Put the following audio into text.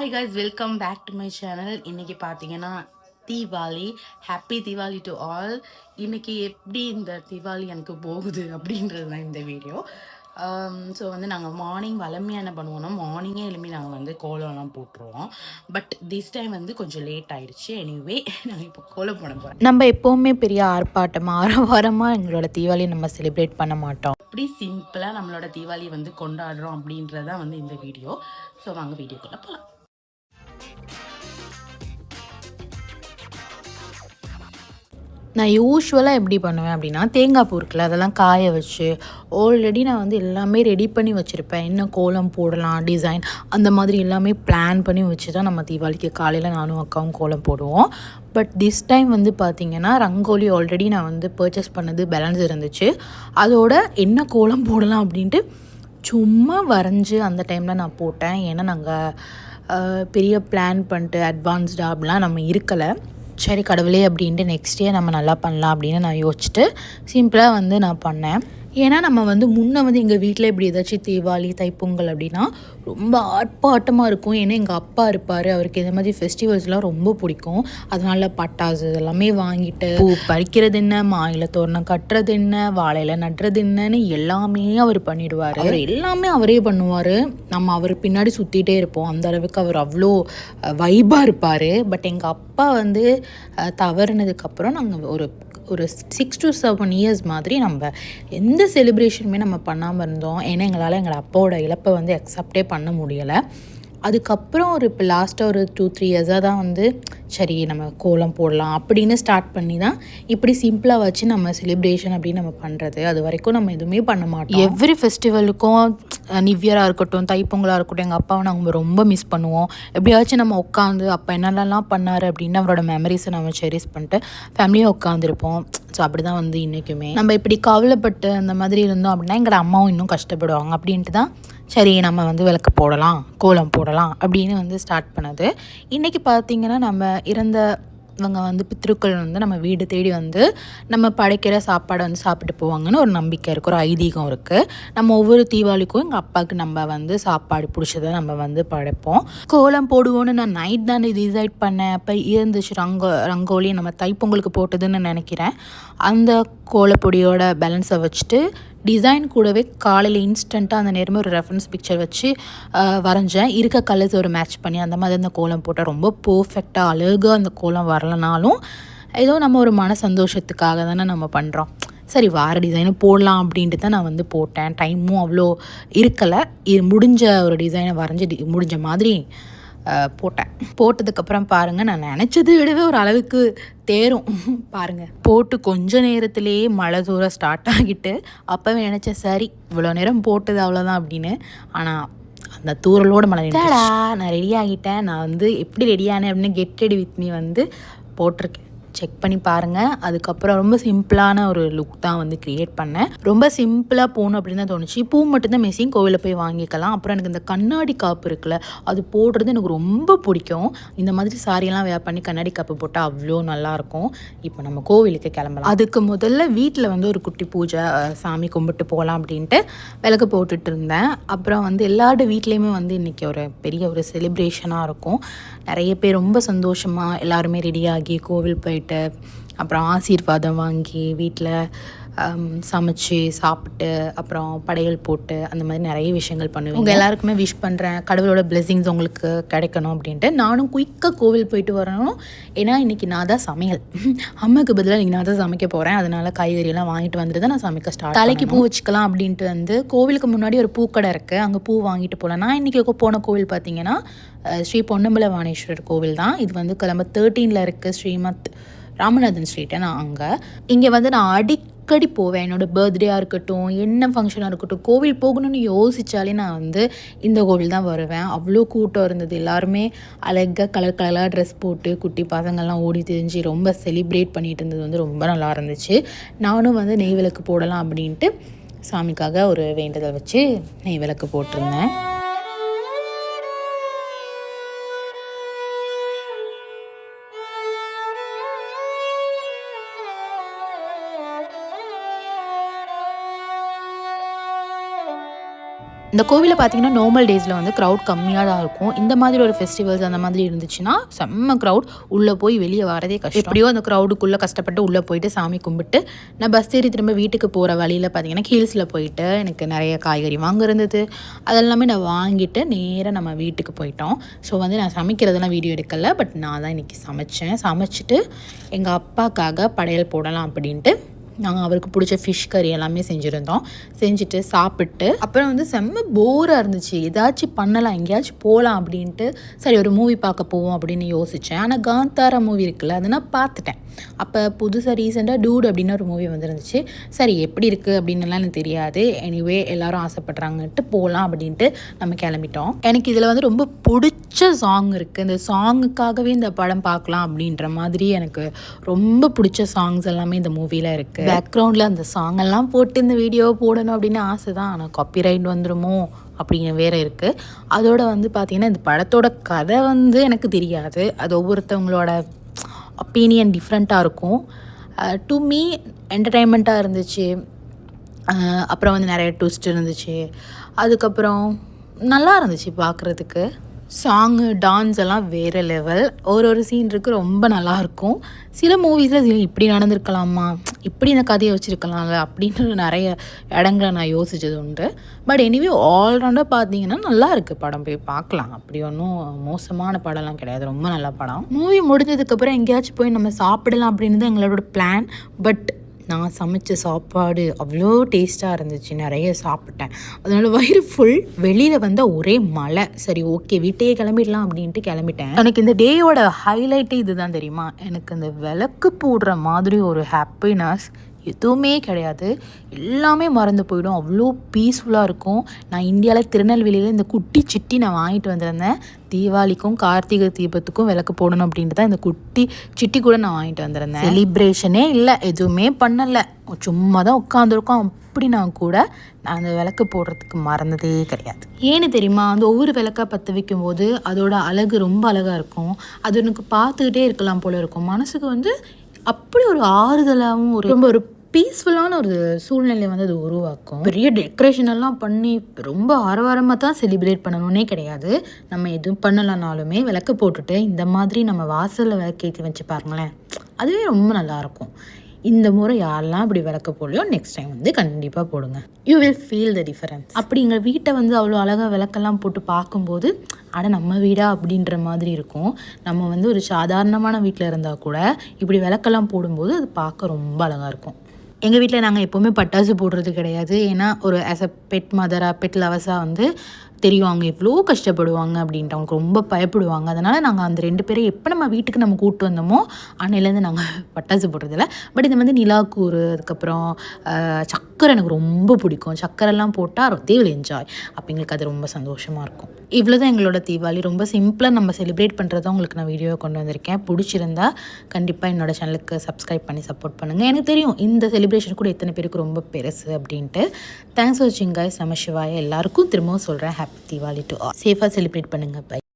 Hi guys, welcome back to my channel. இன்னைக்கு பார்த்தீங்கன்னா Deepavali. Happy Deepavali to all. இன்னைக்கு எப்படி இந்த தீபாவளி எனக்கு போகுது அப்படின்றது தான் இந்த வீடியோ. ஸோ வந்து நாங்கள் மார்னிங் வளமையாக என்ன பண்ணுவோம்னா மார்னிங்கே எழுப்பி நாங்கள் வந்து கோலம்லாம் போட்டுருவோம். பட் திஸ் டைம் வந்து கொஞ்சம் லேட் ஆயிடுச்சு. எனிவே நாங்கள் இப்போ கோலம் போட போகிறோம். நம்ம எப்போவுமே பெரிய ஆர்ப்பாட்டமாக ஆரவாரமாக எங்களோட தீபாவளி நம்ம செலிப்ரேட் பண்ண மாட்டோம். அப்படி சிம்பிளாக நம்மளோட தீபாவளி வந்து கொண்டாடுறோம் அப்படின்றதான் வந்து இந்த வீடியோ. ஸோ வாங்க வீடியோக்குள்ளே போகலாம். நான் யூஸ்வலாக எப்படி பண்ணுவேன் அப்படின்னா தேங்காய் பூ இருக்குல்ல அதெல்லாம் காய வச்சு ஆல்ரெடி நான் வந்து எல்லாமே ரெடி பண்ணி வச்சுருப்பேன். என்ன கோலம் போடலாம் டிசைன் அந்த மாதிரி எல்லாமே பிளான் பண்ணி வச்சு தான் நம்ம தீபாவளிக்கு காலையில் நானும் அக்காவும் கோலம் போடுவோம். பட் திஸ் டைம் வந்து பார்த்திங்கன்னா ரங்கோலி ஆல்ரெடி நான் வந்து பர்ச்சேஸ் பண்ணது பேலன்ஸ் இருந்துச்சு. அதோட என்ன கோலம் போடலாம் அப்படின்ட்டு சும்மா வரைஞ்சி அந்த டைமில் நான் போட்டேன். ஏன்னா நாங்கள் பெரிய பிளான் பண்ணிட்டு அட்வான்ஸ்டாக அப்படிலாம் நம்ம இருக்கலை. சரி கடவுளே அப்படின்ட்டு நெக்ஸ்ட் டே நம்ம நல்லா பண்ணலாம் அப்படின்னு நான் யோசிச்சுட்டு சிம்பிளாக வந்து நான் பண்ணேன். ஏன்னா நம்ம வந்து முன்னே வந்து எங்கள் வீட்டில் இப்படி ஏதாச்சும் தீபாவளி தைப்பொங்கல் அப்படின்னா ரொம்ப ஆட்பாட்டமாக இருக்கும். ஏன்னா எங்கள் அப்பா இருப்பார், அவருக்கு இந்த மாதிரி ஃபெஸ்டிவல்ஸ்லாம் ரொம்ப பிடிக்கும். அதனால பட்டாசு எல்லாமே வாங்கிட்டு பூ பறிக்கிறது என்ன, மாயில தோரணம் கட்டுறது என்ன, வாழையில நடுறது என்னன்னு எல்லாமே அவர் பண்ணிடுவார். அவர் எல்லாமே அவரே பண்ணுவார். நம்ம அவர் பின்னாடி சுற்றிட்டே இருப்போம். அந்த அளவுக்கு அவர் அவ்வளோ வைபாக இருப்பார். பட் எங்கள் அப்பா வந்து தவறுனதுக்கப்புறம் நாங்கள் ஒரு 6 to 7 இயர்ஸ் மாதிரி நம்ம எந்த செலிப்ரேஷனுமே நம்ம பண்ணாமல் இருந்தோம். ஏன்னா எங்களால் எங்கள் அப்பாவோட இழப்பை வந்து அக்செப்டே பண்ண முடியலை. அதுக்கப்புறம் இப்போ லாஸ்ட்டாக ஒரு 2-3 இயர்ஸாக தான் வந்து சரி நம்ம கோலம் போடலாம் அப்படின்னு ஸ்டார்ட் பண்ணி தான் இப்படி சிம்பிளாக வச்சு நம்ம செலிப்ரேஷன் அப்படின்னு நம்ம பண்ணுறது. அது வரைக்கும் நம்ம எதுவுமே பண்ண மாட்டோம். எவ்ரி ஃபெஸ்டிவலுக்கும் நியூ இயராக இருக்கட்டும் தைப்பொங்கலாக இருக்கட்டும் எங்கள் அப்பாவை நாங்கள் ரொம்ப மிஸ் பண்ணுவோம். எப்படியாச்சும் நம்ம உட்காந்து அப்போ என்னென்னலாம் பண்ணார் அப்படின்னு அவரோட மெமரிஸை நம்ம செரிஸ் பண்ணிட்டு ஃபேமிலியாக உட்காந்துருப்போம். ஸோ அப்படி தான் வந்து இன்றைக்குமே நம்ம இப்படி கவலைப்பட்டு அந்த மாதிரி இருந்தோம் அப்படின்னா எங்களோட அம்மாவும் இன்னும் கஷ்டப்படுவாங்க. அப்படின்ட்டு தான் சரி நம்ம வந்து விளக்கு போடலாம் கோலம் போடலாம் அப்படின்னு வந்து ஸ்டார்ட் பண்ணது. இன்றைக்கி பார்த்திங்கன்னா நம்ம இறந்தவங்க வந்து பித்ருக்கள் வந்து நம்ம வீடு தேடி வந்து நம்ம படைக்கிற சாப்பாடை வந்து சாப்பிட்டு போவாங்கன்னு ஒரு நம்பிக்கை இருக்குது, ஒரு ஐதீகம் இருக்குது. நம்ம ஒவ்வொரு தீபாவளிக்கும் எங்கள் அப்பாவுக்கு நம்ம வந்து சாப்பாடு பிடிச்சதை நம்ம வந்து படைப்போம். கோலம் போடுவோன்னு நான் நைட் தான் டிசைட் பண்ணேன். அப்போ இருந்துச்சு ரங்கோலி நம்ம தைப்பொங்கலுக்கு போட்டதுன்னு நினைக்கிறேன். அந்த கோலப்பொடியோட பேலன்ஸை வச்சுட்டு டிசைன் கூடவே காலையில் இன்ஸ்டண்ட்டாக அந்த நேரமே ஒரு ரெஃபரன்ஸ் பிக்சர் வச்சு வரைஞ்சேன். இருக்க கலர்ஸ் ஒரு மேட்ச் பண்ணி அந்த மாதிரி அந்த கோலம் போட்டால் ரொம்ப பர்ஃபெக்டாக அழகாக அந்த கோலம் வரலனாலும் ஏதோ நம்ம ஒரு மன சந்தோஷத்துக்காக தானே நம்ம பண்ணுறோம். சரி வார டிசைனை போடலாம் அப்படின்ட்டு தான் நான் வந்து போட்டேன். டைமும் அவ்வளோ இருக்கலை. முடிஞ்ச ஒரு டிசைனை வரைஞ்சி முடிஞ்ச மாதிரி போட்டேன். போட்டதுக்கப்புறம் பாருங்கள் நான் நினச்சதை விடவே ஒரு அளவுக்கு தேரும் பாருங்கள். போட்டு கொஞ்ச நேரத்துலேயே மழை தூர ஸ்டார்ட் ஆகிட்டு அப்போவே நினச்சேன் சரி இவ்வளோ நேரம் போட்டது அவ்வளோதான் அப்படின்னு. ஆனால் அந்த தூரலோட மழை நின்றுடா. நான் ரெடி ஆகிட்டேன். நான் வந்து எப்படி ரெடியானேன் அப்படின்னு கெட் ரெடி வித் மீ வந்து போட்டிருக்கேன். செக் பண்ணி பாருங்கள். அதுக்கப்புறம் ரொம்ப சிம்பிளான ஒரு லுக் தான் வந்து க்ரியேட் பண்ணேன். ரொம்ப சிம்பிளாக போகணும் அப்படின்னு தான் தோணுச்சு. பூ மட்டும்தான் மிஸ்ஸிங், கோவிலில் போய் வாங்கிக்கலாம். அப்புறம் எனக்கு இந்த கண்ணாடி காப்பு இருக்குல்ல அது போடுறது எனக்கு ரொம்ப பிடிக்கும். இந்த மாதிரி சாரியெல்லாம் வேர் பண்ணி கண்ணாடி காப்பு போட்டால் அவ்வளோ நல்லாயிருக்கும். இப்போ நம்ம கோவிலுக்கு கிளம்பலாம். அதுக்கு முதல்ல வீட்டில் வந்து ஒரு குட்டி பூஜை சாமி கும்பிட்டு போகலாம் அப்படின்ட்டு விளக்கு போட்டுட்டு இருந்தேன். அப்புறம் வந்து எல்லாரோட வீட்லேயுமே வந்து இன்றைக்கி ஒரு பெரிய ஒரு செலிப்ரேஷனாக இருக்கும். நிறைய பேர் ரொம்ப சந்தோஷமாக எல்லாருமே ரெடியாகி கோவில் போயிட்டு அப்புறம் ஆசீர்வாதம் வாங்கி வீட்டில் சமைச்சு சாப்பிட்டு அப்புறம் படையல் போட்டு அந்த மாதிரி நிறைய விஷயங்கள் பண்ணுவேன். உங்கள் எல்லாருக்குமே விஷ் பண்ணுறேன் கடவுளோட பிளெஸிங்ஸ் உங்களுக்கு கிடைக்கணும் அப்படின்ட்டு. நானும் குயிக்காக கோவில் போயிட்டு வரணும். ஏன்னா இன்றைக்கி நான் தான் சமையல், அம்மாவுக்கு பதிலாக இன்றைக்கி நான் தான் சமைக்க போகிறேன். அதனால் காய்கறியெல்லாம் வாங்கிட்டு வந்துட்டு தான் நான் சமைக்க ஸ்டார்ட். தலைக்கு பூ வச்சுக்கலாம் அப்படின்ட்டு வந்து கோவிலுக்கு முன்னாடி ஒரு பூக்கடை இருக்குது, அங்கே பூ வாங்கிட்டு போகலாம். நான் இன்றைக்கி போன கோவில் பார்த்திங்கன்னா ஸ்ரீ பொன்னம்பல வாணேஸ்வரர் கோவில் தான். இது வந்து கிளம்ப 13 இருக்குது, ஸ்ரீமத் ராமநாதன் ஸ்ட்ரீட்டு. நான் இங்கே வந்து நான் அடிக்கடி போவேன். என்னோடய பர்த்டேயாக இருக்கட்டும் என்ன ஃபங்க்ஷனாக இருக்கட்டும் கோவில் போகணும்னு யோசித்தாலே நான் வந்து இந்த கோவில் தான் வருவேன். அவ்வளோ கூட்டம் இருந்தது. எல்லாருமே அழகாக கலர் கலராக ட்ரெஸ் போட்டு குட்டி பசங்கள்லாம் ஓடி தெரிஞ்சு ரொம்ப செலிப்ரேட் பண்ணிகிட்டு இருந்தது வந்து ரொம்ப நல்லா இருந்துச்சு. நானும் வந்து நெய் விளக்கு போடலாம் அப்படின்ட்டு சாமிக்காக ஒரு வேண்டுதல் வச்சு நெய் விளக்கு போட்டிருந்தேன். இந்த கோவிலில் பார்த்தீங்கன்னா நார்மல் டேஸில் வந்து க்ரௌட் கம்மியாக தான் இருக்கும். இந்த மாதிரி ஒரு ஃபெஸ்டிவல்ஸ் அந்த மாதிரி இருந்துச்சுன்னா செம்ம க்ரௌட், உள்ளே போய் வெளியே வரதே கஷ்டம். எப்படியோ அந்த க்ரௌடுக்குள்ளே கஷ்டப்பட்டு உள்ளே போயிட்டு சாமி கும்பிட்டு நான் பஸ் ஏறி திரும்ப வீட்டுக்கு போகிற வழியில் பார்த்தீங்கன்னா ஹில்ஸில் போயிட்டு எனக்கு நிறைய காய்கறி வாங்க இருந்தது. அதெல்லாமே நான் வாங்கிட்டு நேராக நம்ம வீட்டுக்கு போயிட்டோம். ஸோ வந்து நான் சமைக்கிறதெல்லாம் வீடியோ எடுக்கலை, பட் நான் தான் இன்றைக்கி சமைச்சிட்டு எங்கள் அப்பாக்காக படையல் போடலாம் அப்படின்ட்டு நாங்கள் அவருக்கு பிடிச்ச ஃபிஷ் கறி எல்லாமே செஞ்சுட்டு சாப்பிட்டு அப்புறம் வந்து செம்ம போராக இருந்துச்சு. ஏதாச்சும் பண்ணலாம், எங்கேயாச்சும் போகலாம் அப்படின்ட்டு சரி ஒரு மூவி பார்க்க போவோம் அப்படின்னு யோசித்தேன். ஆனால் காந்தாரா மூவி இருக்குல்ல, அதை நான் பார்த்துட்டேன். அப்போ புதுசாக ரீசெண்டாக டூட் அப்படின்னு ஒரு மூவி வந்துருந்துச்சு. சரி எப்படி இருக்குது அப்படின்னுலாம் எனக்கு தெரியாது. எனிவே எல்லோரும் ஆசைப்பட்றாங்கன்ட்டு போகலாம் அப்படின்ட்டு நம்ம கிளம்பிட்டோம். எனக்கு இதில் வந்து ரொம்ப பிடிச்ச சாங் இருக்குது. இந்த சாங்குக்காகவே இந்த படம் பார்க்கலாம் அப்படின்ற மாதிரி எனக்கு ரொம்ப பிடிச்ச சாங்ஸ் எல்லாமே இந்த மூவியில் இருக்குது. பேக்ரவுண்டில் அந்த சாங்கெல்லாம் போட்டு இந்த வீடியோவை போடணும் அப்படின்னு ஆசை தான். ஆனால் காப்பிரைட் வந்துடுமோ அப்படின்னு வேறு இருக்குது. அதோடு வந்து பார்த்திங்கன்னா இந்த படத்தோட கதை வந்து எனக்கு தெரியாது. அது ஒவ்வொருத்தவங்களோட ஒப்பீனியன் டிஃப்ரெண்ட்டாக இருக்கும். டு மீ என்டர்டெயின்மெண்ட்டாக இருந்துச்சு. அப்புறம் வந்து நிறைய ட்விஸ்ட் இருந்துச்சு. அதுக்கப்புறம் நல்லா இருந்துச்சு பார்க்குறதுக்கு. சாங்கு டான்ஸ் எல்லாம் வேறு லெவல். ஒரு சீன் இருக்குது, ரொம்ப நல்லாயிருக்கும். சில மூவிஸில் இப்படி நடந்திருக்கலாமா, இப்படி இந்த கதையை வச்சுருக்கலாம்ல அப்படின்ற நிறைய இடங்களை நான் யோசித்தது உண்டு. பட் எனிவே ஆல்ரவுண்டாக பார்த்தீங்கன்னா நல்லா இருக்குது படம், போய் பார்க்கலாம். அப்படி ஒன்றும் மோசமான படம்லாம் கிடையாது, ரொம்ப நல்ல படம். மூவி முடிஞ்சதுக்கப்புறம் எங்கேயாச்சும் போய் நம்ம சாப்பிடலாம் அப்படின்னு தான் எங்களோட பிளான். பட் நான் சமைச்ச சாப்பாடு அவ்வளோ டேஸ்ட்டாக இருந்துச்சு, நிறைய சாப்பிட்டேன். அதனால் வயிறு ஃபுல். வெளியில் வந்தால் ஒரே மழை. சரி ஓகே வீட்டையே கிளம்பிடலாம் அப்படின்ட்டு கிளம்பிட்டேன். எனக்கு இந்த டேயோட ஹைலைட்டே இது தான் தெரியுமா, எனக்கு இந்த விளக்கு போடுற மாதிரி ஒரு ஹாப்பினஸ் எதுவுமே கிடையாது. எல்லாமே மறந்து போயிடும், அவ்வளோ பீஸ்ஃபுல்லாக இருக்கும். நான் இந்தியாவில் திருநெல்வேலியில் இந்த குட்டி சிட்டி நான் வாங்கிட்டு வந்திருந்தேன். தீபாவளிக்கும் கார்த்திகை தீபத்துக்கும் விளக்கு போடணும் அப்படின்ட்டு தான் இந்த குட்டி சிட்டி கூட நான் வாங்கிட்டு வந்திருந்தேன். செலிப்ரேஷனே இல்லை, எதுவுமே பண்ணலை, சும்மா தான் உட்காந்துருக்கோம். அப்படின்னா கூட நான் அந்த விளக்கு போடுறதுக்கு மறந்ததே கிடையாது. ஏன்னு தெரியுமா, அந்த ஒவ்வொரு விளக்காக பற்ற வைக்கும் போது அதோட அழகு ரொம்ப அழகாக இருக்கும். அது எனக்கு பார்த்துக்கிட்டே இருக்கலாம் போல இருக்கும். மனசுக்கு வந்து அப்படி ஒரு ஆறுதலாகவும் ரொம்ப ஒரு பீஸ்ஃபுல்லான ஒரு சூழ்நிலை வந்து அது உருவாக்கும். பெரிய டெக்கரேஷன் எல்லாம் பண்ணி ரொம்ப ஆரவாரமாக தான் செலிப்ரேட் பண்ணணுன்னே கிடையாது. நம்ம எதுவும் பண்ணலனாலுமே விளக்கு போட்டுட்டு இந்த மாதிரி நம்ம வாசலில் விளக்கேற்றி வச்சு பாருங்களேன், அதுவே ரொம்ப நல்லாயிருக்கும். இந்த முறை யாரெல்லாம் அப்படி விளக்க போடலையோ நெக்ஸ்ட் டைம் வந்து கண்டிப்பாக போடுங்க. You will feel the difference. அப்படி எங்கள் வீட்டை வந்து அவ்வளோ அழகாக விளக்கெல்லாம் போட்டு பார்க்கும்போது நம்ம வீடா அப்படின்ற மாதிரி இருக்கும். நம்ம வந்து ஒரு சாதாரணமான வீட்டில் இருந்தால் கூட இப்படி விளக்கெல்லாம் போடும்போது அது பார்க்க ரொம்ப அழகாக இருக்கும். எங்கள் வீட்டில் நாங்கள் எப்போவுமே பட்டாசு போடுறது கிடையாது. ஏன்னா ஒரு ஆஸ் அ பெட் மதராக பெட் லவர்ஸாக வந்து தெரியும் அவங்க எவ்வளோ கஷ்டப்படுவாங்க அப்படின்ட்டு, அவங்களுக்கு ரொம்ப பயப்படுவாங்க. அதனால் நாங்கள் அந்த 2 பேரை எப்போ நம்ம வீட்டுக்கு நம்ம கூப்பிட்டு வந்தோமோ அன்னையிலேருந்து நாங்கள் பட்டாசு போடுறதில்ல. பட் இந்த வந்து நிலாக்கூறு, அதுக்கப்புறம் சக்கரை எனக்கு ரொம்ப பிடிக்கும். சக்கரைலாம் போட்டால் தே வில் என்ஜாய். அப்போ எங்களுக்கு அது ரொம்ப சந்தோஷமாக இருக்கும். இவ்வளோ தான் எங்களோட தீபாவளி. ரொம்ப சிம்பிளாக நம்ம செலிப்ரேட் பண்ணுறத உங்களுக்கு நான் வீடியோவை கொண்டு வந்திருக்கேன். பிடிச்சிருந்தா கண்டிப்பாக என்னோடய சேனலுக்கு சப்ஸ்கிரைப் பண்ணி சப்போர்ட் பண்ணுங்கள். எனக்கு தெரியும் இந்த செலிப்ரேஷன் கூட எத்தனை பேருக்கு ரொம்ப பெருசு அப்படின்ட்டு. தேங்க்ஸ் ஃபார் வாட்சிங் கைஸ். நம சிவாய. எல்லாருக்கும் திரும்பவும் சொல்கிறேன், ஹாப்பி தீபாவளி டு ஆல். சேஃபாக செலிப்ரேட் பண்ணுங்கள். பை.